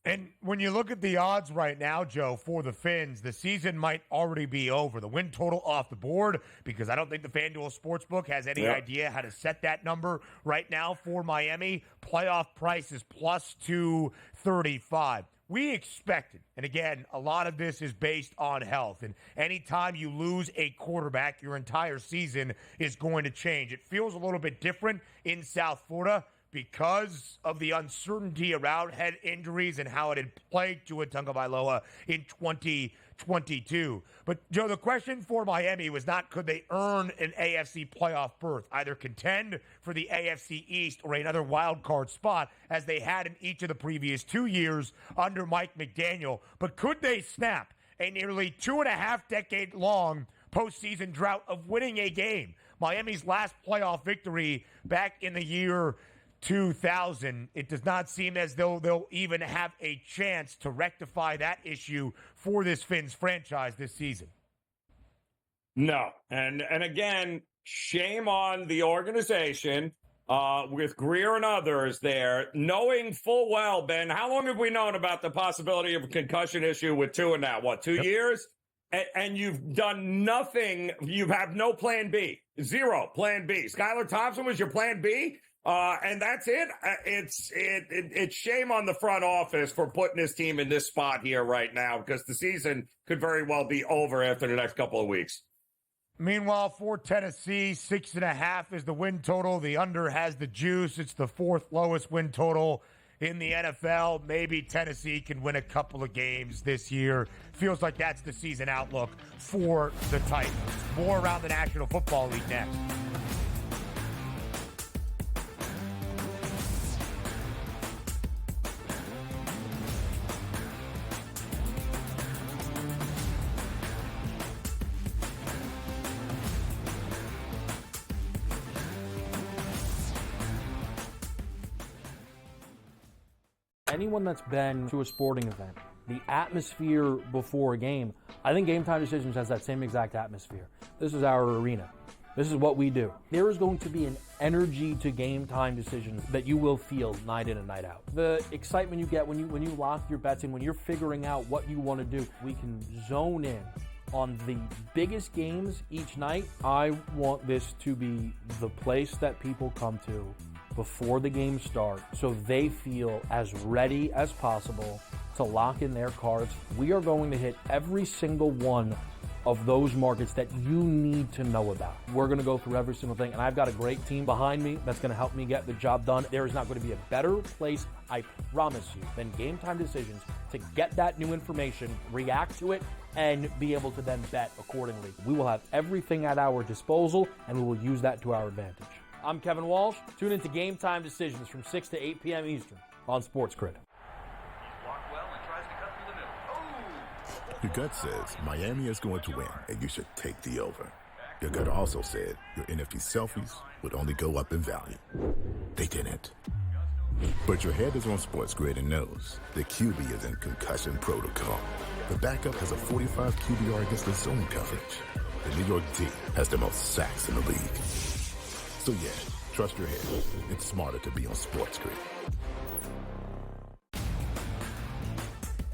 And when you look at the odds right now, Joe, for the Finns, the season might already be over. The win total off the board, because I don't think the FanDuel Sportsbook has any idea how to set that number right now for Miami. Playoff price is plus 235. We expected, and again, a lot of this is based on health, and anytime you lose a quarterback, your entire season is going to change. It feels a little bit different in South Florida because of the uncertainty around head injuries and how it had plagued Tua Tagovailoa in 2022. But, Joe, the question for Miami was not could they earn an AFC playoff berth, either contend for the AFC East or another wild card spot as they had in each of the previous 2 years under Mike McDaniel, but could they snap a nearly 2.5-decade-long postseason drought of winning a game? Miami's last playoff victory back in the year 2000, it does not seem as though they'll even have a chance to rectify that issue for this Finns franchise this season. No. And again, shame on the organization with Greer and others there, knowing full well, Ben, how long have we known about the possibility of a concussion issue with Tua now? What, 2 years? And you've done nothing. You have no plan B. Zero plan B. Skylar Thompson was your plan B? And that's it. It's shame on the front office for putting this team in this spot here right now, because the season could very well be over after the next couple of weeks. Meanwhile, for Tennessee, 6.5 is the win total. The under has the juice. It's the fourth lowest win total in the NFL. Maybe Tennessee can win a couple of games this year. Feels like that's the season outlook for the Titans. More around the National Football League next. Anyone that's been to a sporting event, the atmosphere before a game, I think Game Time Decisions has that same exact atmosphere. This is our arena. This is what we do. There is going to be an energy to Game Time Decisions that you will feel night in and night out. The excitement you get when you lock your bets in, when you're figuring out what you want to do, we can zone in on the biggest games each night. I want this to be the place that people come to before the game starts, so they feel as ready as possible to lock in their cards. We are going to hit every single one of those markets that you need to know about. We're going to go through every single thing, and I've got a great team behind me that's going to help me get the job done. There is not going to be a better place, I promise you, than Game Time Decisions to get that new information, react to it, and be able to then bet accordingly. We will have everything at our disposal, and we will use that to our advantage. I'm Kevin Walsh. Tune into Game Time Decisions from 6 to 8 p.m. Eastern on SportsGrid. Your gut says Miami is going to win, and you should take the over. Your gut also said your NFT selfies would only go up in value. They didn't. But your head is on SportsGrid and knows the QB is in concussion protocol. The backup has a 45 QBR against the zone coverage. The New York D has the most sacks in the league. So yeah, trust your head. It's smarter to be on SportsGrid.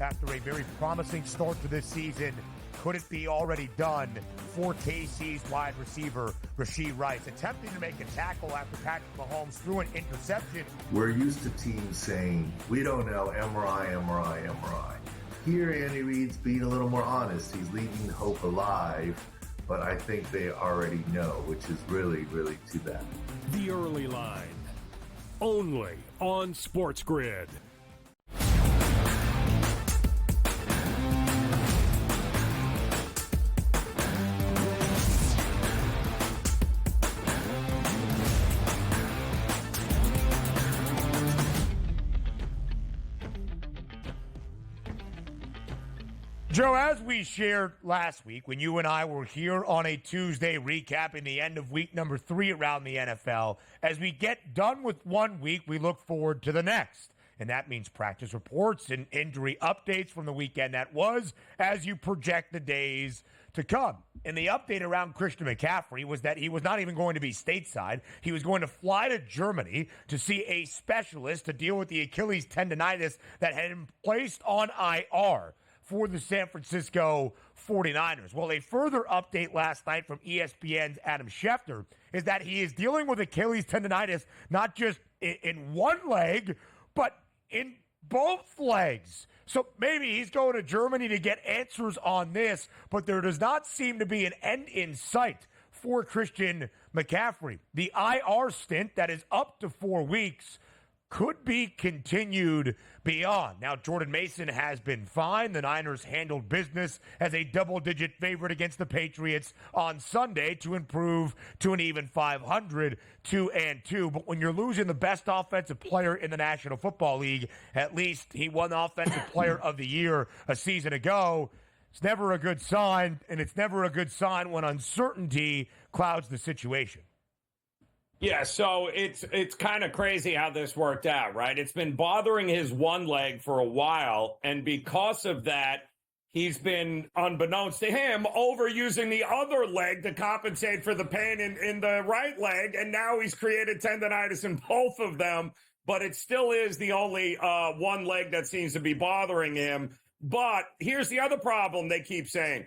After a very promising start to this season, could it be already done for KC's wide receiver, Rashee Rice, attempting to make a tackle after Patrick Mahomes threw an interception? We're used to teams saying, we don't know, MRI. Here, Andy Reid's being a little more honest. He's leaving hope alive. But I think they already know, which is really, really too bad. The Early Line, only on SportsGrid. Joe, as we shared last week when you and I were here on a Tuesday recapping the end of week number 3 around the NFL, as we get done with one week, we look forward to the next. And that means practice reports and injury updates from the weekend that was as you project the days to come. And the update around Christian McCaffrey was that he was not even going to be stateside. He was going to fly to Germany to see a specialist to deal with the Achilles tendonitis that had been placed on IR for the San Francisco 49ers. Well, a further update last night from ESPN's Adam Schefter is that he is dealing with Achilles tendonitis not just in one leg, but in both legs. So maybe he's going to Germany to get answers on this, but there does not seem to be an end in sight for Christian McCaffrey. The IR stint that is up to 4 weeks could be continued beyond. Now, Jordan Mason has been fine. The Niners handled business as a double-digit favorite against the Patriots on Sunday to improve to an even 500, 2-2. But when you're losing the best offensive player in the National Football League, at least he won Offensive Player of the Year a season ago, it's never a good sign, and it's never a good sign when uncertainty clouds the situation. Yeah, so it's kind of crazy how this worked out, right? It's been bothering his one leg for a while, and because of that, he's been, unbeknownst to him, overusing the other leg to compensate for the pain in the right leg, and now he's created tendonitis in both of them, but it still is the only one leg that seems to be bothering him. But here's the other problem they keep saying.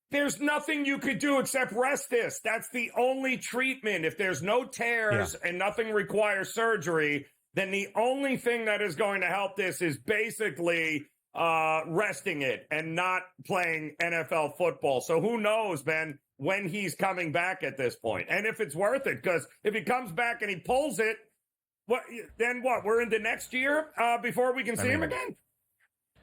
There's nothing you could do except rest this. That's the only treatment. If there's no tears and nothing requires surgery, then the only thing that is going to help this is basically resting it and not playing NFL football. So who knows, Ben, when he's coming back at this point. And if it's worth it, because if he comes back and he pulls it, then what? We're into next year before we can see him again?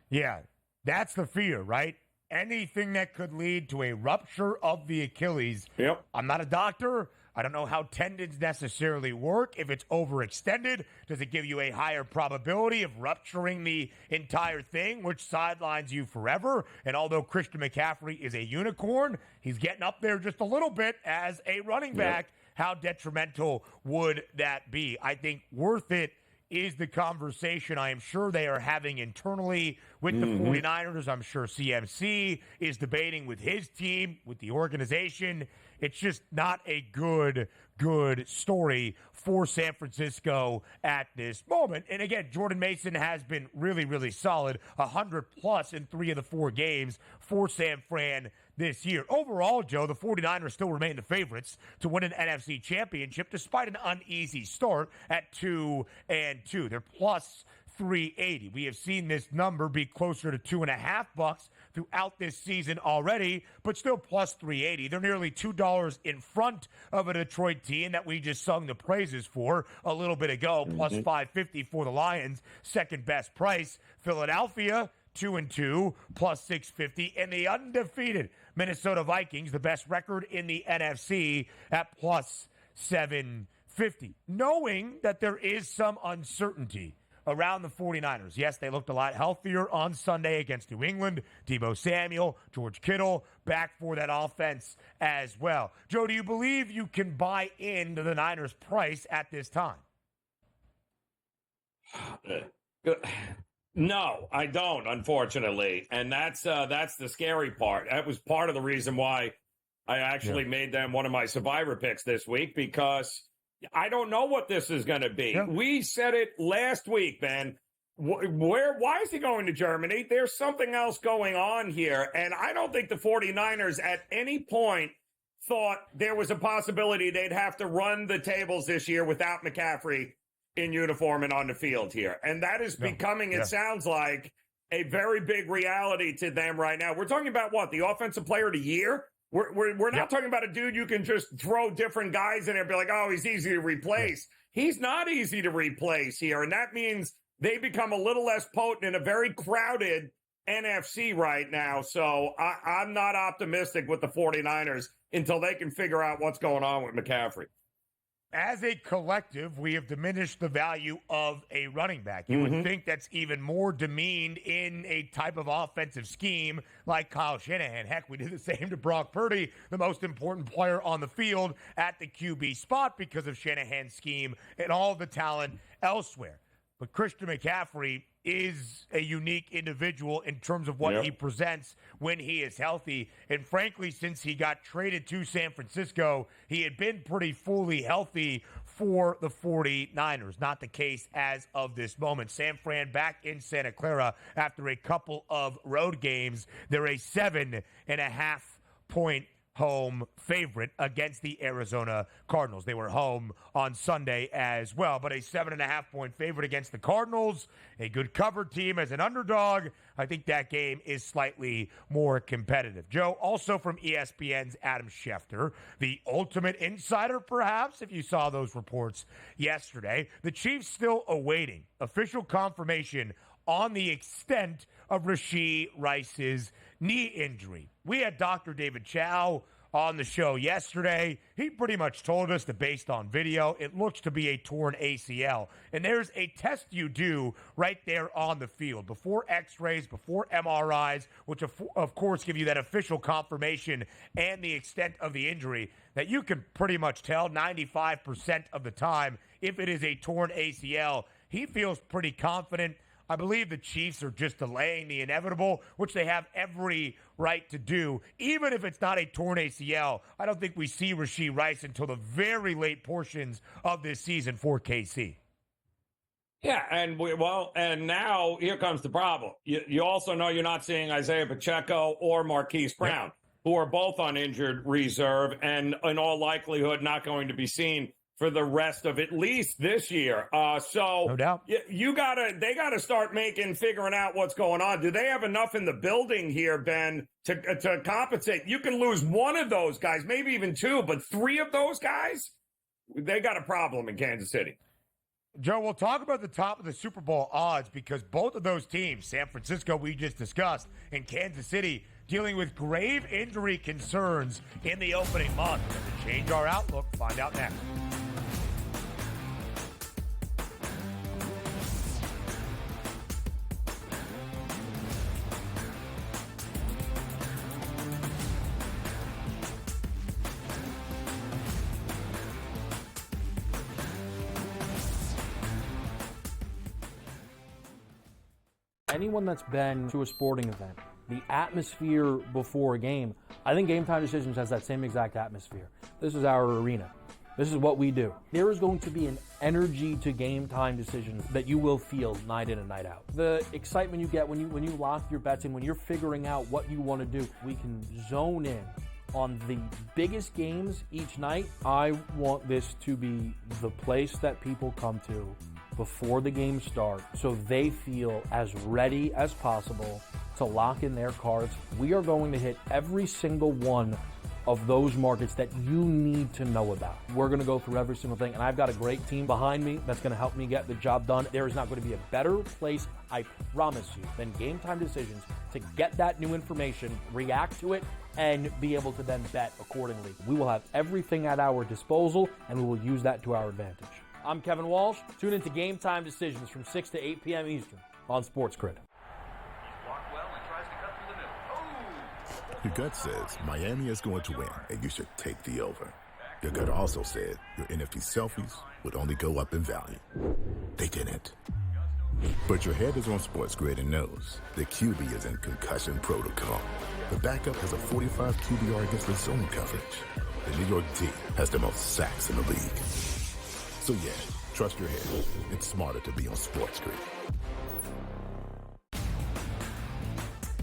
Yeah, that's the fear, right? Anything that could lead to a rupture of the Achilles. Yep. I'm not a doctor. I don't know how tendons necessarily work. If it's overextended, does it give you a higher probability of rupturing the entire thing, which sidelines you forever? And although Christian McCaffrey is a unicorn, he's getting up there just a little bit as a running back. How detrimental would that be? I think worth it is the conversation I am sure they are having internally with the 49ers. I'm sure CMC is debating with his team, with the organization. It's just not a good story for San Francisco at this moment. And again, Jordan Mason has been really, really solid, 100+ in 3 of the 4 games for San Fran this year. Overall, Joe, the 49ers still remain the favorites to win an NFC championship despite an uneasy start at 2-2. They're plus 380. We have seen this number be closer to $2.50 throughout this season already, but still plus 380. They're nearly $2 in front of a Detroit team that we just sung the praises for a little bit ago, plus 550 for the Lions, second best price. Philadelphia, 2-2, plus 650, and the undefeated Minnesota Vikings, the best record in the NFC, at plus 750. Knowing that there is some uncertainty around the 49ers. Yes, they looked a lot healthier on Sunday against New England. Deebo Samuel, George Kittle, back for that offense as well. Joe, do you believe you can buy into the Niners' price at this time? No, I don't, unfortunately. And that's the scary part. That was part of the reason why I actually made them one of my survivor picks this week, because I don't know what this is going to be. Yeah. We said it last week, Ben. Why is he going to Germany? There's something else going on here. And I don't think the 49ers at any point thought there was a possibility they'd have to run the tables this year without McCaffrey in uniform and on the field here. And that is becoming, it sounds like, a very big reality to them right now. We're talking about what? The Offensive Player of the Year? We're not talking about a dude you can just throw different guys in there and be like, oh, he's easy to replace. He's not easy to replace here. And that means they become a little less potent in a very crowded NFC right now. So I'm not optimistic with the 49ers until they can figure out what's going on with McCaffrey. as a collective, we have diminished the value of a running back. You would think that's even more demeaned in a type of offensive scheme like Kyle Shanahan. Heck, we did the same to Brock Purdy, the most important player on the field at the QB spot because of Shanahan's scheme and all the talent elsewhere. But Christian McCaffrey is a unique individual in terms of what he presents when he is healthy. And frankly, since he got traded to San Francisco, he had been pretty fully healthy for the 49ers. Not the case as of this moment. San Fran back in Santa Clara after a couple of road games. They're a 7.5-point home favorite against the Arizona Cardinals. They were home on Sunday as well, but a 7.5-point favorite against the Cardinals, a good cover team as an underdog. I think that game is slightly more competitive. Joe, also from ESPN's Adam Schefter, the ultimate insider perhaps, if you saw those reports yesterday, the Chiefs still awaiting official confirmation on the extent of Rashee Rice's knee injury. We had Dr. David Chow on the show yesterday. He pretty much told us that based on video, it looks to be a torn ACL. And there's a test you do right there on the field before x-rays, before MRIs, which of course give you that official confirmation and the extent of the injury that you can pretty much tell 95% of the time if it is a torn ACL. He feels pretty confident. I believe the Chiefs are just delaying the inevitable, which they have every right to do. Even if it's not a torn ACL, I don't think we see Rashee Rice until the very late portions of this season for KC. Yeah, and and now here comes the problem. You also know you're not seeing Isaiah Pacheco or Marquise Brown, who are both on injured reserve and in all likelihood not going to be seen for the rest of at least this year. So no doubt. They gotta start figuring out what's going on. Do they have enough in the building here, Ben, to compensate? You can lose one of those guys, maybe even two, but three of those guys, they got a problem in Kansas City. Joe, we'll talk about the top of the Super Bowl odds because both of those teams, San Francisco we just discussed, and Kansas City, dealing with grave injury concerns in the opening month. And to change our outlook, find out next. Anyone that's been to a sporting event, the atmosphere before a game, I think Game Time Decisions has that same exact atmosphere. This is our arena. This is what we do. There is going to be an energy to Game Time Decisions that you will feel night in and night out. The excitement you get when you lock your bets in, when you're figuring out what you want to do, we can zone in on the biggest games each night. I want this to be the place that people come to before the game starts so they feel as ready as possible to lock in their cards. We are going to hit every single one of those markets that you need to know about. We're going to go through every single thing, and I've got a great team behind me that's going to help me get the job done. There is not going to be a better place, I promise you, than Game Time Decisions to get that new information, react to it, and be able to then bet accordingly. We will have everything at our disposal, and we will use that to our advantage. I'm Kevin Walsh. Tune into Game Time Decisions from 6 to 8 p.m. Eastern on SportsGrid. Your gut says Miami is going to win, and you should take the over. Your gut also said your NFT selfies would only go up in value. They didn't. But your head is on SportsGrid and knows the QB is in concussion protocol. The backup has a 45 QBR against the zone coverage. The New York D has the most sacks in the league. So yeah, trust your head. It's smarter to be on SportsGrid.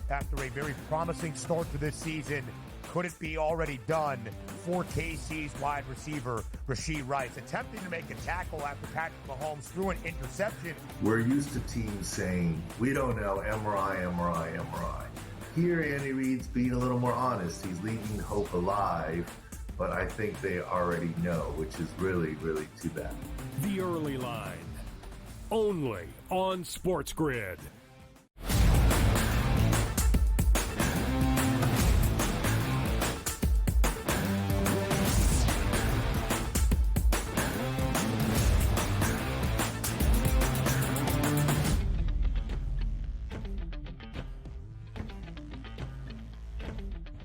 After a very promising start to this season, could it be already done for KC's wide receiver, Rashee Rice, attempting to make a tackle after Patrick Mahomes threw an interception? We're used to teams saying, we don't know, MRI. Here, Andy Reid's being a little more honest. He's leaving hope alive, but I think they already know, which is really, really too bad. The Early Line, only on SportsGrid.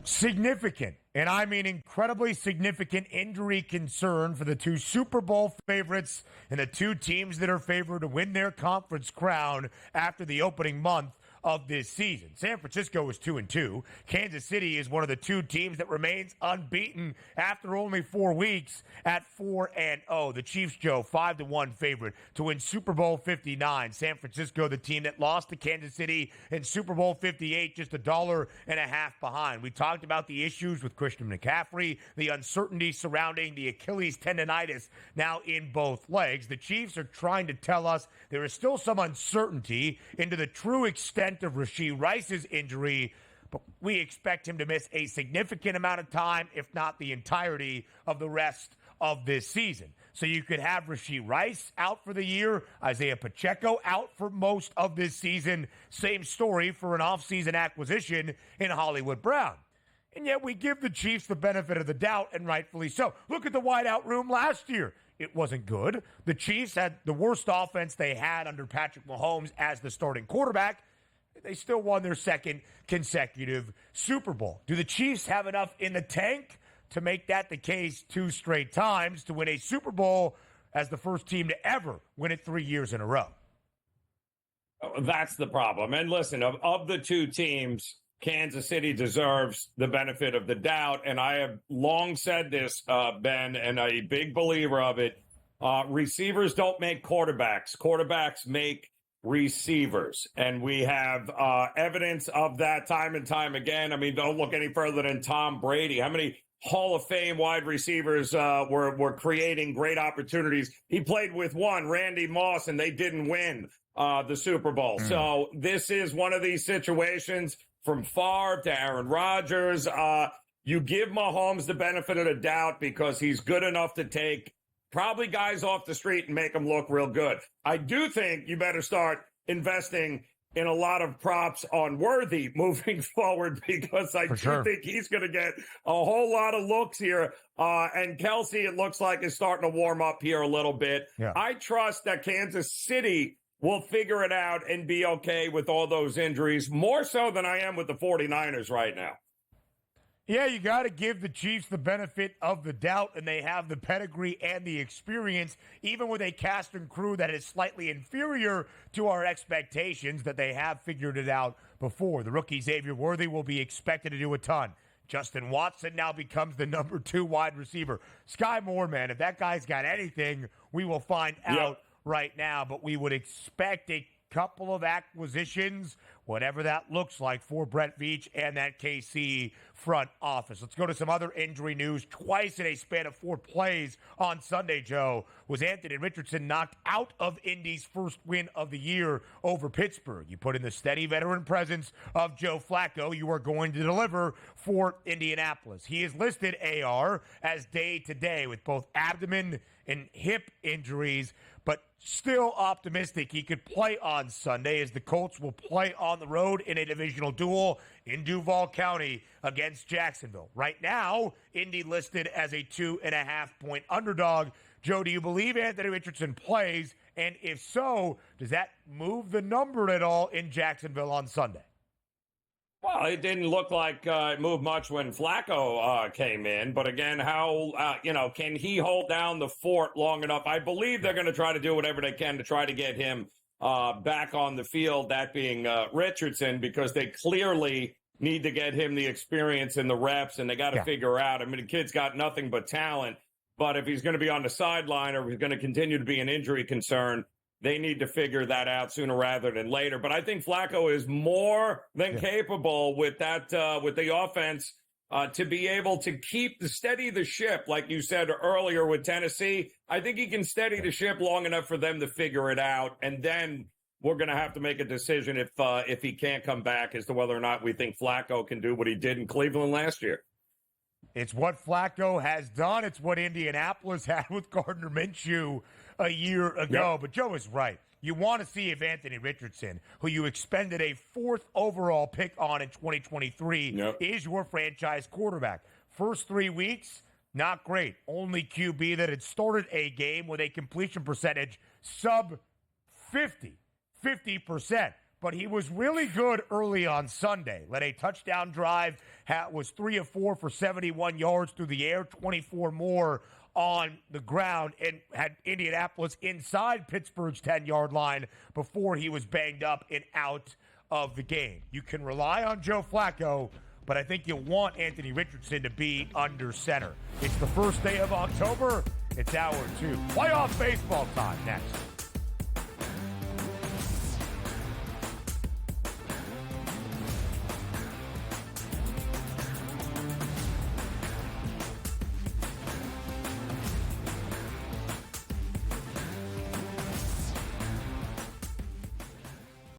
Significant, and I mean incredibly significant injury concern for the two Super Bowl favorites and the two teams that are favored to win their conference crown after the opening month of this season. San Francisco is 2-2. Kansas City is one of the two teams that remains unbeaten after only 4 weeks at 4-0. The Chiefs, Joe, 5-1 favorite to win Super Bowl 59. San Francisco, the team that lost to Kansas City in Super Bowl 58, just $1.50 behind. We talked about the issues with Christian McCaffrey, the uncertainty surrounding the Achilles tendonitis now in both legs. The Chiefs are trying to tell us there is still some uncertainty into the true extent of Rashee Rice's injury, but we expect him to miss a significant amount of time, if not the entirety of the rest of this season. So you could have Rashee Rice out for the year, Isaiah Pacheco out for most of this season. Same story for an offseason acquisition in Hollywood Brown. And yet we give the Chiefs the benefit of the doubt, and rightfully so. Look at the wideout room last year. It wasn't good. The Chiefs had the worst offense they had under Patrick Mahomes as the starting quarterback. They still won their second consecutive Super Bowl. Do the Chiefs have enough in the tank to make that the case 2 straight times to win a Super Bowl as the first team to ever win it 3 years in a row? That's the problem. And listen, of the two teams, Kansas City deserves the benefit of the doubt. And I have long said this, Ben, and a big believer of it. Receivers don't make quarterbacks. Quarterbacks make receivers. And we have evidence of that time and time again. I mean, don't look any further than Tom Brady. How many Hall of Fame wide receivers were creating great opportunities? He played with one, Randy Moss, and they didn't win the Super Bowl. So this is one of these situations from Favre to Aaron Rodgers. You give Mahomes the benefit of the doubt because he's good enough to take probably guys off the street and make them look real good. I do think you better start investing in a lot of props on Worthy moving forward because I think he's going to get a whole lot of looks here. And Kelsey, it looks like, is starting to warm up here a little bit. Yeah. I trust that Kansas City will figure it out and be okay with all those injuries, more so than I am with the 49ers right now. Yeah, you got to give the Chiefs the benefit of the doubt, and they have the pedigree and the experience, even with a cast and crew that is slightly inferior to our expectations, that they have figured it out before. The rookie Xavier Worthy will be expected to do a ton. Justin Watson now becomes the number 2 wide receiver. Sky Moore, man, if that guy's got anything, we will find out right now, but we would expect a couple of acquisitions, whatever that looks like, for Brett Veach and that KC front office. Let's go to some other injury news. Twice in a span of 4 plays on Sunday, Joe, was Anthony Richardson knocked out of Indy's first win of the year over Pittsburgh. You put in the steady veteran presence of Joe Flacco, you are going to deliver for Indianapolis. He is listed, AR, as day-to-day with both abdomen and hip injuries, but still optimistic he could play on Sunday as the Colts will play on the road in a divisional duel in Duval County against Jacksonville. Right now, Indy listed as a 2.5-point underdog. Joe, do you believe Anthony Richardson plays? And if so, does that move the number at all in Jacksonville on Sunday? Well, it didn't look like it moved much when Flacco came in. But again, how, can he hold down the fort long enough? I believe they're going to try to do whatever they can to try to get him back on the field, that being Richardson, because they clearly need to get him the experience and the reps, and they got to figure out. I mean, the kid's got nothing but talent. But if he's going to be on the sideline or if he's going to continue to be an injury concern, they need to figure that out sooner rather than later. But I think Flacco is more than capable with that, with the offense, to be able to steady the ship, like you said earlier with Tennessee. I think he can steady the ship long enough for them to figure it out, and then we're going to have to make a decision if he can't come back as to whether or not we think Flacco can do what he did in Cleveland last year. It's what Flacco has done. It's what Indianapolis had with Gardner Minshew a year ago. Yep. But Joe is right. You want to see if Anthony Richardson, who you expended a 4th overall pick on in 2023, is your franchise quarterback. First 3 weeks, not great. Only QB that had started a game with a completion percentage sub 50%. but he was really good early on Sunday. Led a touchdown drive, was 3 of 4 for 71 yards through the air, 24 more on the ground, and had Indianapolis inside Pittsburgh's 10-yard line before he was banged up and out of the game. You can rely on Joe Flacco, but I think you want Anthony Richardson to be under center. It's the first day of October. It's hour 2. Playoff baseball time next.